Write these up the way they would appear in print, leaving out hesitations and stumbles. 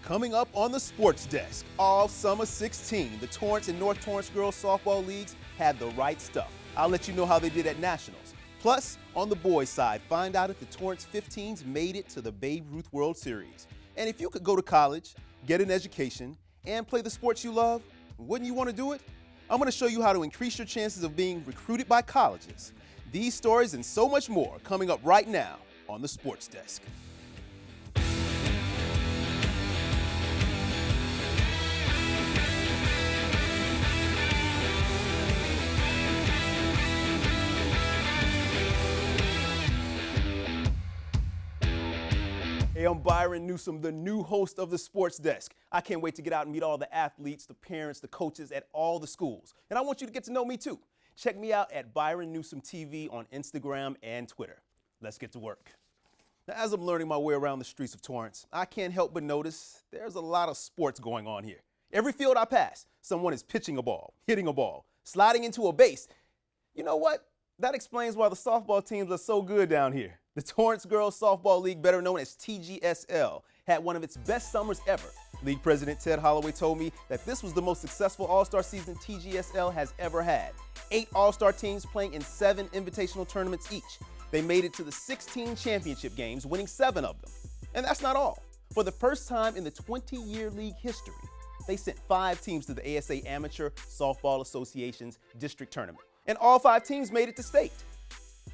Coming up on the Sports Desk, all summer 16, the Torrance and North Torrance Girls Softball Leagues had the right stuff. I'll let you know how they did at Nationals. Plus, on the boys' side, find out if the Torrance 15s made it to the Babe Ruth World Series. And if you could go to college, get an education, and play the sports you love, wouldn't you want to do it? I'm going to show you how to increase your chances of being recruited by colleges. These stories and so much more coming up right now on the Sports Desk. Hey, I'm Byron Newsome, the new host of the Sports Desk. I can't wait to get out and meet all the athletes, the parents, the coaches at all the schools. And I want you to get to know me too. Check me out at Byron Newsome TV on Instagram and Twitter. Let's get to work. Now, as I'm learning my way around the streets of Torrance, I can't help but notice there's a lot of sports going on here. Every field I pass, someone is pitching a ball, hitting a ball, sliding into a base. You know what? That explains why the softball teams are so good down here. The Torrance Girls Softball League, better known as TGSL, had one of its best summers ever. League President Ted Holloway told me that this was the most successful All-Star season TGSL has ever had. 8 All-Star teams playing in 7 invitational tournaments each. They made it to the 16 championship games, winning 7 of them. And that's not all. For the first time in the 20-year league history, they sent 5 teams to the ASA Amateur Softball Association's district tournament. And all 5 teams made it to state.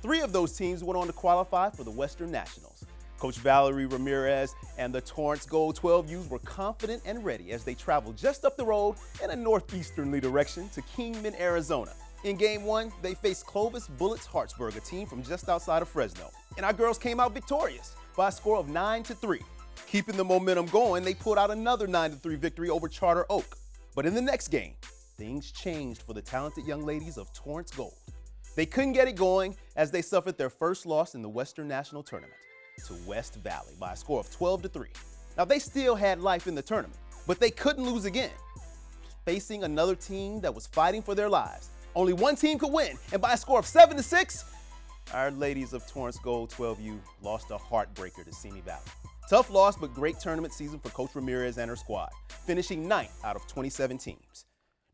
3 of those teams went on to qualify for the Western Nationals. Coach Valerie Ramirez and the Torrance Gold 12Us were confident and ready as they traveled just up the road in a northeasterly direction to Kingman, Arizona. In Game 1, they faced Clovis Bullets Hartsburg, a team from just outside of Fresno. And our girls came out victorious by a score of 9-3. Keeping the momentum going, they pulled out another 9-3 victory over Charter Oak. But in the next game, things changed for the talented young ladies of Torrance Gold. They couldn't get it going as they suffered their first loss in the Western National Tournament to West Valley by a score of 12-3. Now, they still had life in the tournament, but they couldn't lose again. Facing another team that was fighting for their lives, only one team could win, and by a score of 7-6, our ladies of Torrance Gold 12U lost a heartbreaker to Simi Valley. Tough loss, but great tournament season for Coach Ramirez and her squad, finishing 9th out of 27 teams.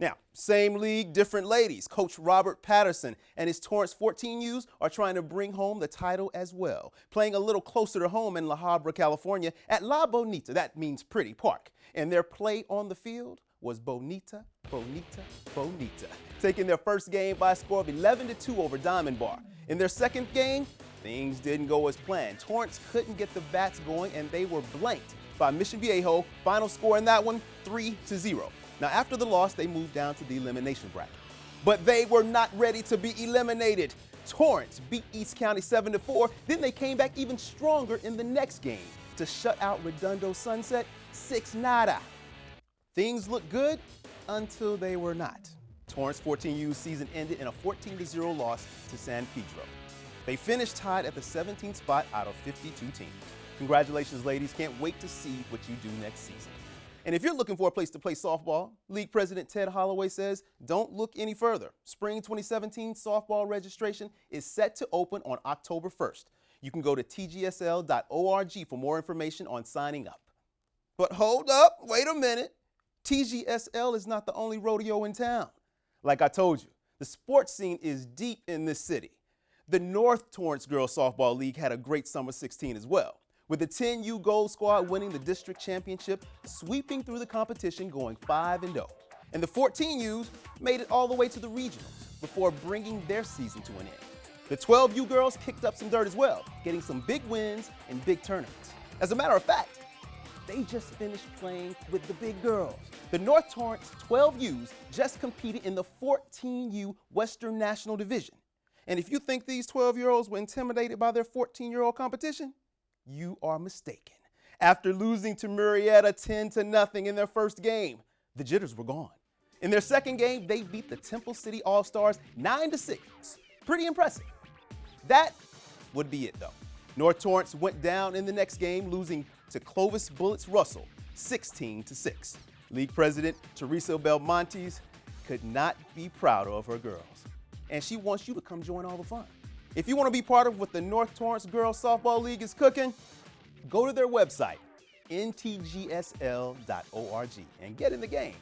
Now, same league, different ladies. Coach Robert Patterson and his Torrance 14Us are trying to bring home the title as well, playing a little closer to home in La Habra, California at La Bonita, that means pretty park. And their play on the field was Bonita, Bonita, Bonita, taking their first game by a score of 11-2 over Diamond Bar. In their second game, things didn't go as planned. Torrance couldn't get the bats going and they were blanked by Mission Viejo. Final score in that one, 3-0. Now, after the loss, they moved down to the elimination bracket. But they were not ready to be eliminated. Torrance beat East County 7-4. Then they came back even stronger in the next game to shut out Redondo Sunset 6-0. Things looked good until they were not. Torrance 14U's season ended in a 14-0 loss to San Pedro. They finished tied at the 17th spot out of 52 teams. Congratulations, ladies. Can't wait to see what you do next season. And if you're looking for a place to play softball, League President Ted Holloway says, don't look any further. Spring 2017 softball registration is set to open on October 1st. You can go to tgsl.org for more information on signing up. But hold up, wait a minute. TGSL is not the only rodeo in town. Like I told you, the sports scene is deep in this city. The North Torrance Girls Softball League had a great summer 16 as well, with the 10U Gold Squad winning the district championship, sweeping through the competition, going 5-0. And the 14Us made it all the way to the regionals before bringing their season to an end. The 12U girls kicked up some dirt as well, getting some big wins in big tournaments. As a matter of fact, they just finished playing with the big girls. The North Torrance 12Us just competed in the 14U Western National Division. And if you think these 12-year-olds were intimidated by their 14-year-old competition, you are mistaken. After losing to Murrieta 10-0 in their first game, the jitters were gone. In their second game, they beat the Temple City All-Stars 9-6. Pretty impressive. That would be it, though. North Torrance went down in the next game, losing to Clovis Bullets Russell 16-6. League President Teresa Belmontes could not be prouder of her girls. And she wants you to come join all the fun. If you want to be part of what the North Torrance Girls Softball League is cooking, go to their website, ntgsl.org and get in the game.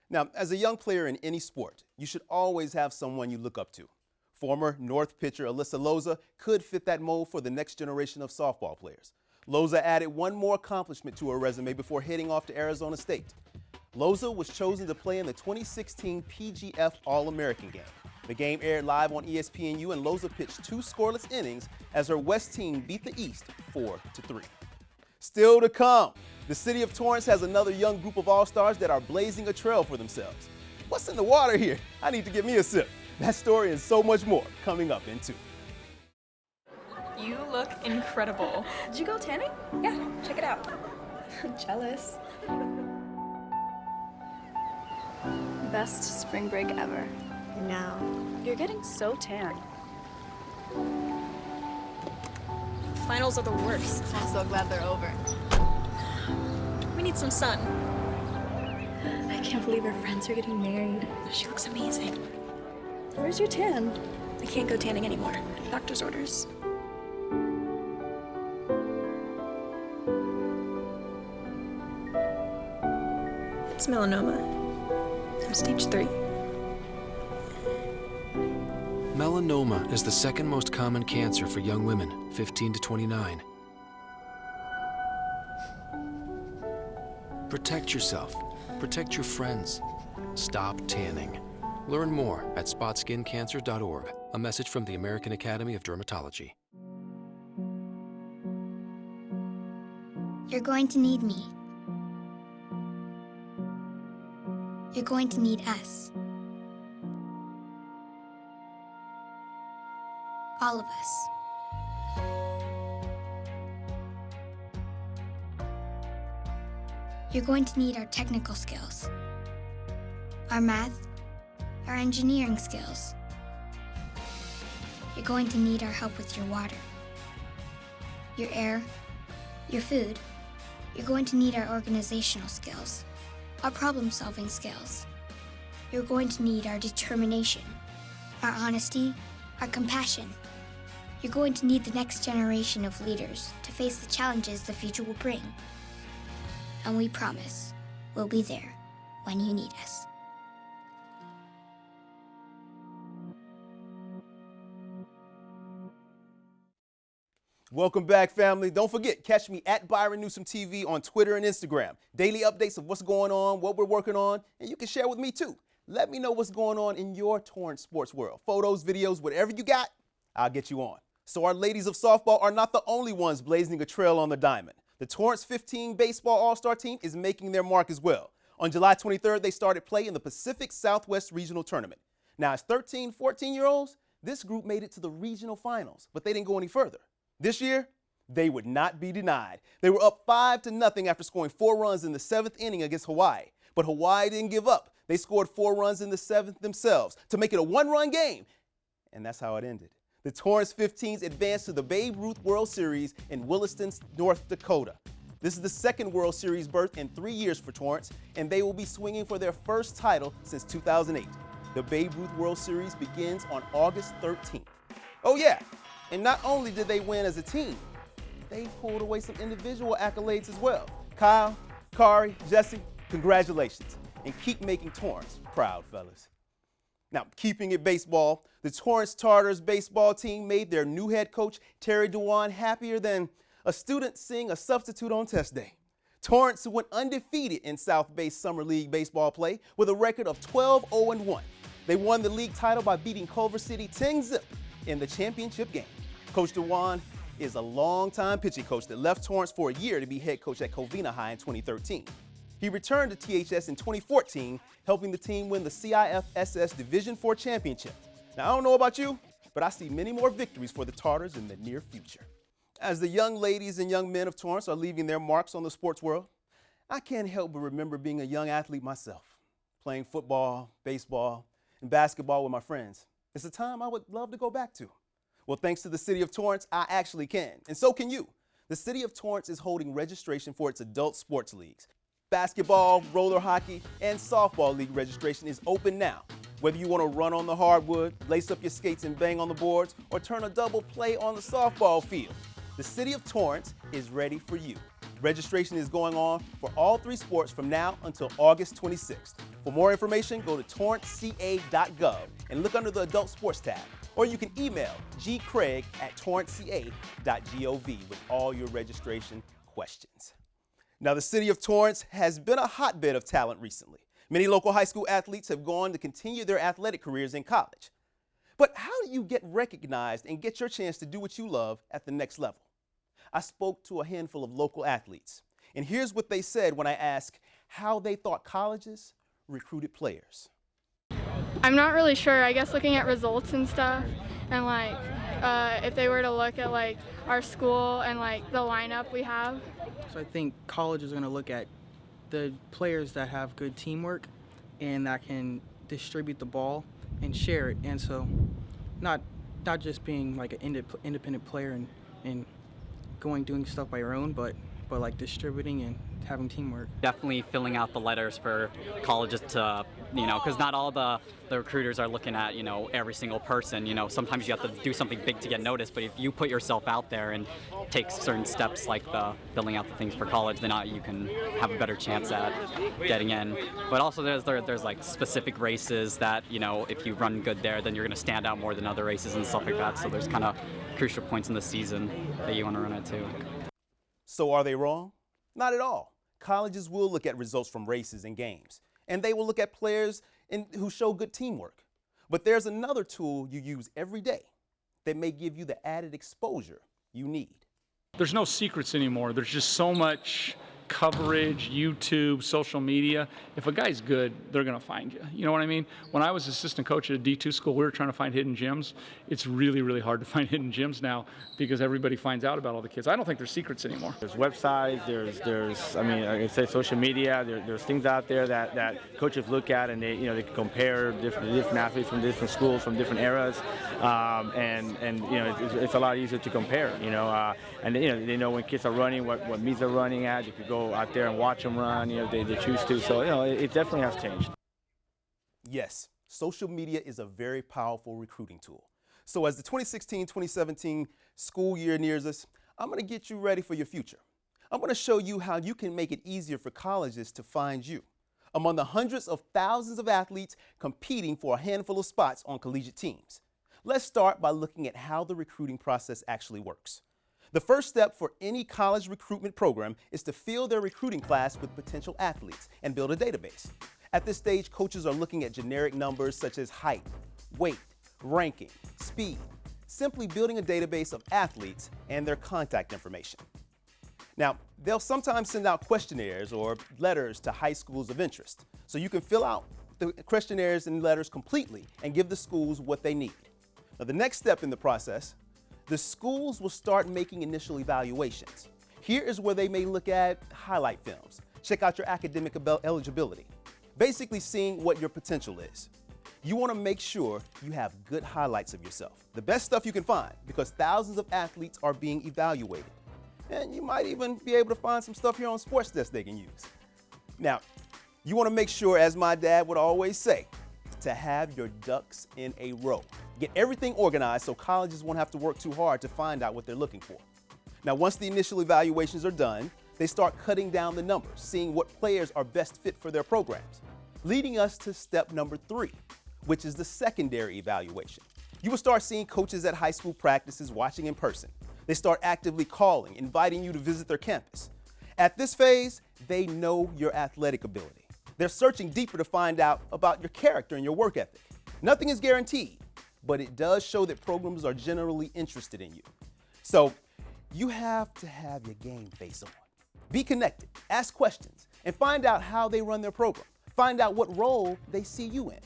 Now, as a young player in any sport, you should always have someone you look up to. Former North pitcher Alyssa Loza could fit that mold for the next generation of softball players. Loza added one more accomplishment to her resume before heading off to Arizona State. Loza was chosen to play in the 2016 PGF All-American game. The game aired live on ESPNU, and Loza pitched 2 scoreless innings as her West team beat the East 4-3. Still to come, the City of Torrance has another young group of all-stars that are blazing a trail for themselves. What's in the water here? I need to get me a sip. That story and so much more coming up in 2. You look incredible. Did you go tanning? Yeah, check it out. Jealous. Best spring break ever. No. You're getting so tan. Finals are the worst. I'm so glad they're over. We need some sun. I can't believe our friends are getting married. She looks amazing. Where's your tan? I can't go tanning anymore. Doctor's orders. It's melanoma. I'm stage 3. Melanoma is the second most common cancer for young women, 15 to 29. Protect yourself. Protect your friends. Stop tanning. Learn more at spotskincancer.org. A message from the American Academy of Dermatology. You're going to need me. You're going to need us. All of us. You're going to need our technical skills, our math, our engineering skills. You're going to need our help with your water, your air, your food. You're going to need our organizational skills, our problem-solving skills. You're going to need our determination, our honesty, our compassion. You're going to need the next generation of leaders to face the challenges the future will bring. And we promise we'll be there when you need us. Welcome back, family. Don't forget, catch me at Byron Newsome TV on Twitter and Instagram. Daily updates of what's going on, what we're working on, and you can share with me too. Let me know what's going on in your Torrance sports world. Photos, videos, whatever you got, I'll get you on. So our ladies of softball are not the only ones blazing a trail on the diamond. The Torrance 15 baseball all-star team is making their mark as well. On July 23rd, they started play in the Pacific Southwest Regional Tournament. Now, as 13, 14-year-olds, this group made it to the regional finals, but they didn't go any further. This year, they would not be denied. They were up 5-0 after scoring 4 runs in the 7th inning against Hawaii. But Hawaii didn't give up. They scored 4 runs in the 7th themselves to make it a 1-run game. And that's how it ended. The Torrance 15s advanced to the Babe Ruth World Series in Williston, North Dakota. This is the second World Series berth in 3 years for Torrance, and they will be swinging for their first title since 2008. The Babe Ruth World Series begins on August 13th. Oh yeah, and not only did they win as a team, they pulled away some individual accolades as well. Kyle, Kari, Jesse, congratulations, and keep making Torrance proud, fellas. Now, keeping it baseball, the Torrance Tartars baseball team made their new head coach, Terry Dewan, happier than a student seeing a substitute on test day. Torrance went undefeated in South Bay Summer League baseball play with a record of 12-0-1. They won the league title by beating Culver City 10-0 in the championship game. Coach Dewan is a longtime pitching coach that left Torrance for a year to be head coach at Covina High in 2013. He returned to THS in 2014, helping the team win the CIFSS Division IV championship. Now, I don't know about you, but I see many more victories for the Tartars in the near future. As the young ladies and young men of Torrance are leaving their marks on the sports world, I can't help but remember being a young athlete myself, playing football, baseball, and basketball with my friends. It's a time I would love to go back to. Well, thanks to the City of Torrance, I actually can, and so can you. The City of Torrance is holding registration for its adult sports leagues. Basketball, roller hockey, and softball league registration is open now. Whether you want to run on the hardwood, lace up your skates and bang on the boards, or turn a double play on the softball field, the City of Torrance is ready for you. Registration is going on for all 3 sports from now until August 26th. For more information, go to torranceca.gov and look under the Adult Sports tab. Or you can email gcraig@torranceca.gov with all your registration questions. Now, the City of Torrance has been a hotbed of talent recently. Many local high school athletes have gone to continue their athletic careers in college. But how do you get recognized and get your chance to do what you love at the next level? I spoke to a handful of local athletes, and here's what they said when I asked how they thought colleges recruited players. I'm not really sure. I guess looking at results and stuff, and if they were to look at our school and the lineup we have. So I think college is going to look at the players that have good teamwork and that can distribute the ball and share it, and so not just being an independent player and doing stuff by your own, but distributing and having teamwork. Definitely filling out the letters for colleges to, because not all the recruiters are looking at, every single person. Sometimes you have to do something big to get noticed, but if you put yourself out there and take certain steps like the filling out the things for college, then you can have a better chance at getting in. But also there's specific races that, if you run good there, then you're going to stand out more than other races and stuff like that. So there's kind of crucial points in the season that you want to run at too. So are they wrong? Not at all. Colleges will look at results from races and games, and they will look at players who show good teamwork. But there's another tool you use every day that may give you the added exposure you need. There's no secrets anymore. There's just so much coverage, YouTube, social media. If a guy's good, they're going to find you. You know what I mean? When I was assistant coach at a D2 school, we were trying to find hidden gems. It's really, really hard to find hidden gems now because everybody finds out about all the kids. I don't think there's secrets anymore. There's websites, there's I say social media, there's things out there that coaches look at, and they can compare different athletes from different schools, from different eras, and it's a lot easier to compare, and they know when kids are running, what meets they're running at. You could go out there and watch them run, if they choose to. So, it definitely has changed. Yes, social media is a very powerful recruiting tool. So as the 2016-2017 school year nears us, I'm going to get you ready for your future. I'm going to show you how you can make it easier for colleges to find you among the hundreds of thousands of athletes competing for a handful of spots on collegiate teams. Let's start by looking at how the recruiting process actually works. The first step for any college recruitment program is to fill their recruiting class with potential athletes and build a database. At this stage, coaches are looking at generic numbers such as height, weight, ranking, speed, simply building a database of athletes and their contact information. Now, they'll sometimes send out questionnaires or letters to high schools of interest, so you can fill out the questionnaires and letters completely and give the schools what they need. Now, the next step in the process, the schools will start making initial evaluations. Here is where they may look at highlight films, check out your academic eligibility, basically seeing what your potential is. You want to make sure you have good highlights of yourself, the best stuff you can find, because thousands of athletes are being evaluated. And you might even be able to find some stuff here on SportsDesk they can use. Now, you want to make sure, as my dad would always say, to have your ducks in a row. Get everything organized so colleges won't have to work too hard to find out what they're looking for. Now, once the initial evaluations are done, they start cutting down the numbers, seeing what players are best fit for their programs, leading us to step number 3, which is the secondary evaluation. You will start seeing coaches at high school practices watching in person. They start actively calling, inviting you to visit their campus. At this phase, they know your athletic ability. They're searching deeper to find out about your character and your work ethic. Nothing is guaranteed, but it does show that programs are generally interested in you. So you have to have your game face on. Be connected, ask questions, and find out how they run their program. Find out what role they see you in.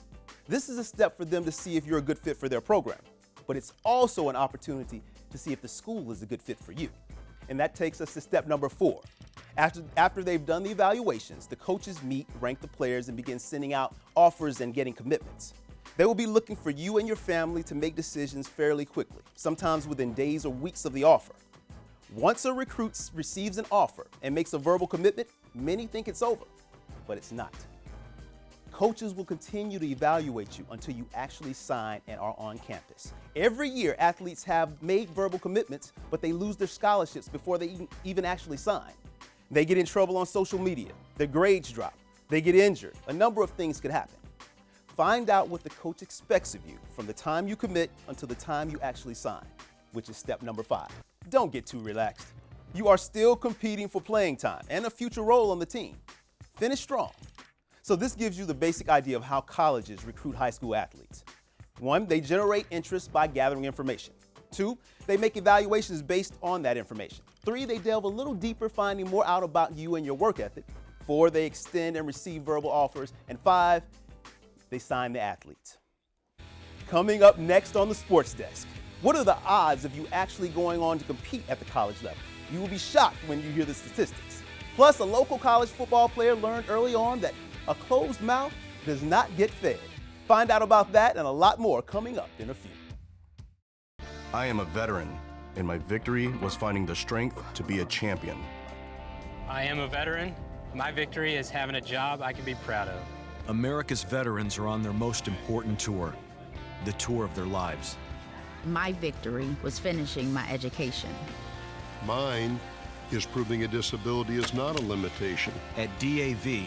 This is a step for them to see if you're a good fit for their program, but it's also an opportunity to see if the school is a good fit for you. And that takes us to step number 4. After they've done the evaluations, the coaches meet, rank the players, and begin sending out offers and getting commitments. They will be looking for you and your family to make decisions fairly quickly, sometimes within days or weeks of the offer. Once a recruit receives an offer and makes a verbal commitment, many think it's over, but it's not. Coaches will continue to evaluate you until you actually sign and are on campus. Every year, athletes have made verbal commitments, but they lose their scholarships before they even actually sign. They get in trouble on social media, their grades drop, they get injured, a number of things could happen. Find out what the coach expects of you from the time you commit until the time you actually sign, which is step number 5. Don't get too relaxed. You are still competing for playing time and a future role on the team. Finish strong. So this gives you the basic idea of how colleges recruit high school athletes. 1, they generate interest by gathering information. 2, they make evaluations based on that information. 3, they delve a little deeper, finding more out about you and your work ethic. 4, they extend and receive verbal offers. And 5, they sign the athletes. Coming up next on the Sports Desk, what are the odds of you actually going on to compete at the college level? You will be shocked when you hear the statistics. Plus, a local college football player learned early on that a closed mouth does not get fed. Find out about that and a lot more coming up in a few. I am a veteran, and my victory was finding the strength to be a champion. I am a veteran. My victory is having a job I can be proud of. America's veterans are on their most important tour, the tour of their lives. My victory was finishing my education. Mine is proving a disability is not a limitation. At DAV,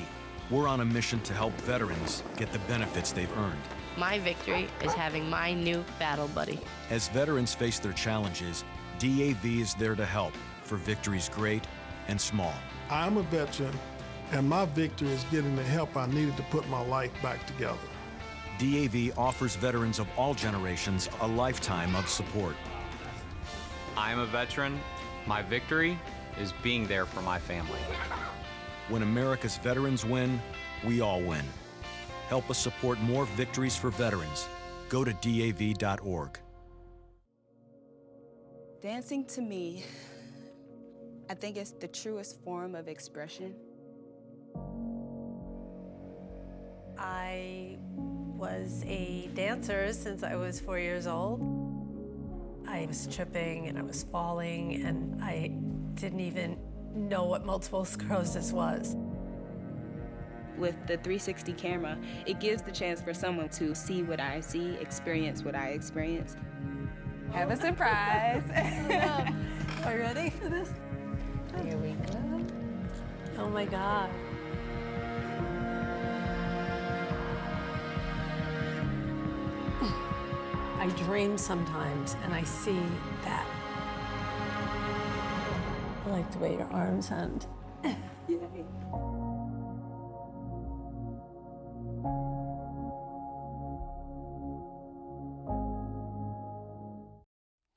we're on a mission to help veterans get the benefits they've earned. My victory is having my new battle buddy. As veterans face their challenges, DAV is there to help for victories great and small. I'm a veteran, and my victory is getting the help I needed to put my life back together. DAV offers veterans of all generations a lifetime of support. I am a veteran. My victory is being there for my family. When America's veterans win, we all win. Help us support more victories for veterans. Go to DAV.org. Dancing to me, I think it's the truest form of expression. I was a dancer since I was 4 years old. I was tripping and I was falling and I didn't even know what multiple sclerosis was. With the 360 camera, it gives the chance for someone to see what I see, experience what I experience. Have a surprise. Are you ready for this? Here we go. Oh my God. I dream sometimes and I see that. I like the way your arms end. Yay.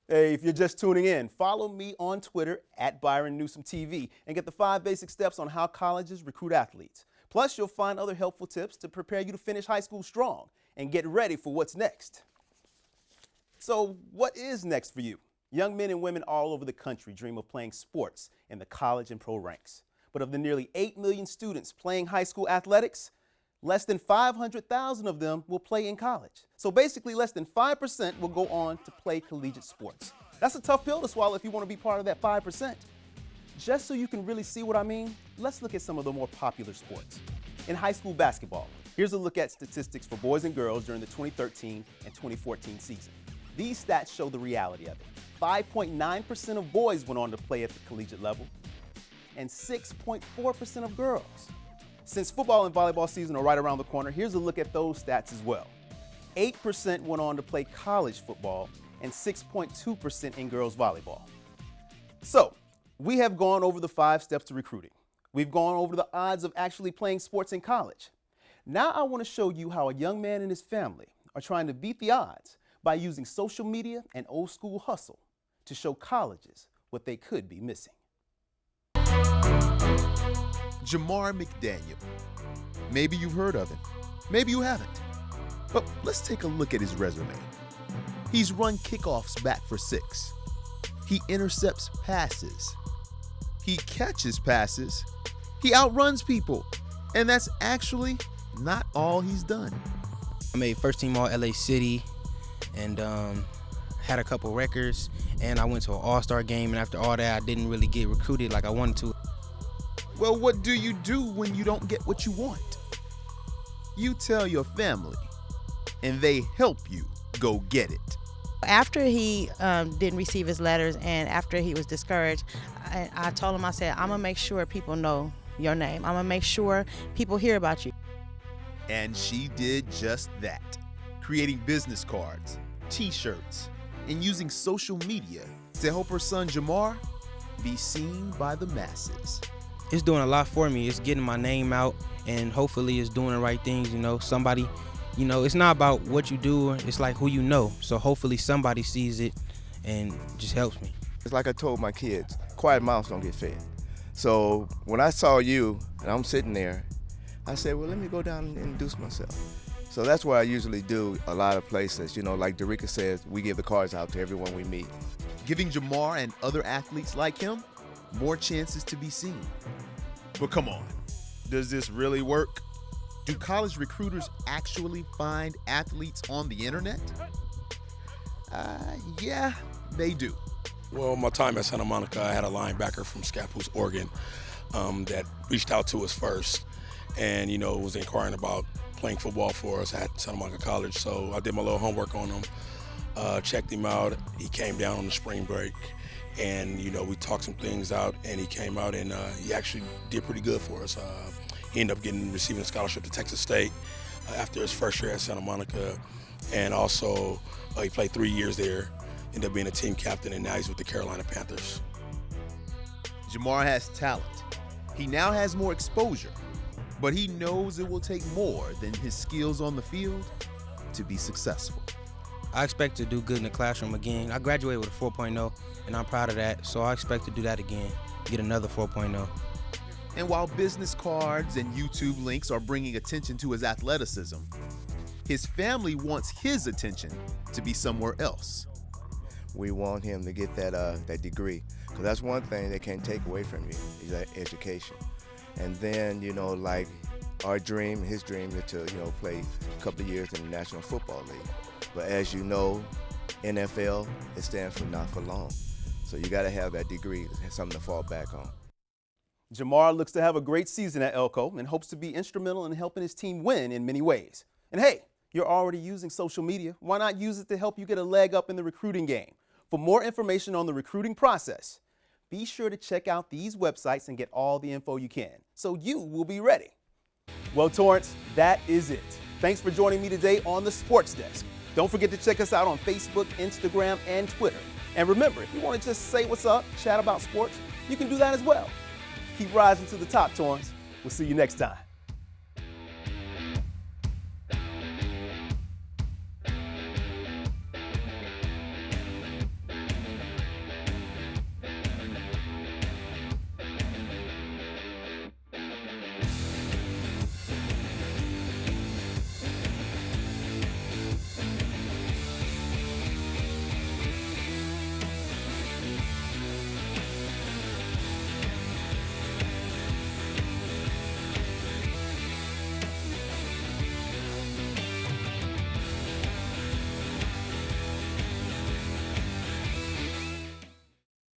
Hey, if you're just tuning in, follow me on Twitter at Byron Newsome TV and get the 5 basic steps on how colleges recruit athletes. Plus, you'll find other helpful tips to prepare you to finish high school strong and get ready for what's next. So, what is next for you? Young men and women all over the country dream of playing sports in the college and pro ranks. But of the nearly 8 million students playing high school athletics, less than 500,000 of them will play in college. So basically, less than 5% will go on to play collegiate sports. That's a tough pill to swallow if you want to be part of that 5%. Just so you can really see what I mean, let's look at some of the more popular sports. In high school basketball, here's a look at statistics for boys and girls during the 2013 and 2014 season. These stats show the reality of it. 5.9% of boys went on to play at the collegiate level, and 6.4% of girls. Since football and volleyball season are right around the corner, here's a look at those stats as well. 8% went on to play college football and 6.2% in girls volleyball. So, we have gone over the 5 steps to recruiting. We've gone over the odds of actually playing sports in college. Now I want to show you how a young man and his family are trying to beat the odds by using social media and old school hustle to show colleges what they could be missing. Jamar McDaniel. Maybe you've heard of him, maybe you haven't. But let's take a look at his resume. He's run kickoffs back for 6. He intercepts passes. He catches passes. He outruns people. And that's actually not all he's done. I made first team all LA City and had a couple records, and I went to an all-star game, and after all that I didn't really get recruited like I wanted to. Well, what do you do when you don't get what you want? You tell your family, and they help you go get it. After he didn't receive his letters and after he was discouraged, I told him, I said, I'm going to make sure people know your name. I'm going to make sure people hear about you. And she did just that, creating business cards, t-shirts, and using social media to help her son Jamar be seen by the masses. It's doing a lot for me. It's getting my name out, and hopefully it's doing the right things. You know, somebody, you know, it's not about what you do, it's like who you know. So hopefully somebody sees it and just helps me. It's like I told my kids, quiet mouths don't get fed. So when I saw you and I'm sitting there, I said, well, let me go down and introduce myself. So that's what I usually do a lot of places. You know, like Derica says, we give the cards out to everyone we meet. Giving Jamar and other athletes like him more chances to be seen. But come on, does this really work? Do college recruiters actually find athletes on the internet? Yeah, they do. Well, my time at Santa Monica, I had a linebacker from Scappoose, Oregon, that reached out to us first and, you know, was inquiring about playing football for us at Santa Monica College. So I did my little homework on him, checked him out. He came down on the spring break and, you know, we talked some things out and he came out and he actually did pretty good for us. He ended up receiving a scholarship to Texas State after his first year at Santa Monica. And also he played 3 years there, ended up being a team captain, and now he's with the Carolina Panthers. Jamar has talent. He now has more exposure, but he knows it will take more than his skills on the field to be successful. I expect to do good in the classroom again. I graduated with a 4.0, and I'm proud of that, so I expect to do that again, get another 4.0. And while business cards and YouTube links are bringing attention to his athleticism, his family wants his attention to be somewhere else. We want him to get that degree, because that's one thing they can't take away from you, is that education. And then, you know, like our dream, his dream is to, you know, play a couple of years in the National Football League. But as you know, NFL, it stands for not for long. So you got to have that degree, something to fall back on. Jamar looks to have a great season at Elko and hopes to be instrumental in helping his team win in many ways. And hey, you're already using social media. Why not use it to help you get a leg up in the recruiting game? For more information on the recruiting process, be sure to check out these websites and get all the info you can, so you will be ready. Well, Torrance, that is it. Thanks for joining me today on the Sports Desk. Don't forget to check us out on Facebook, Instagram, and Twitter. And remember, if you want to just say what's up, chat about sports, you can do that as well. Keep rising to the top, Torrance. We'll see you next time.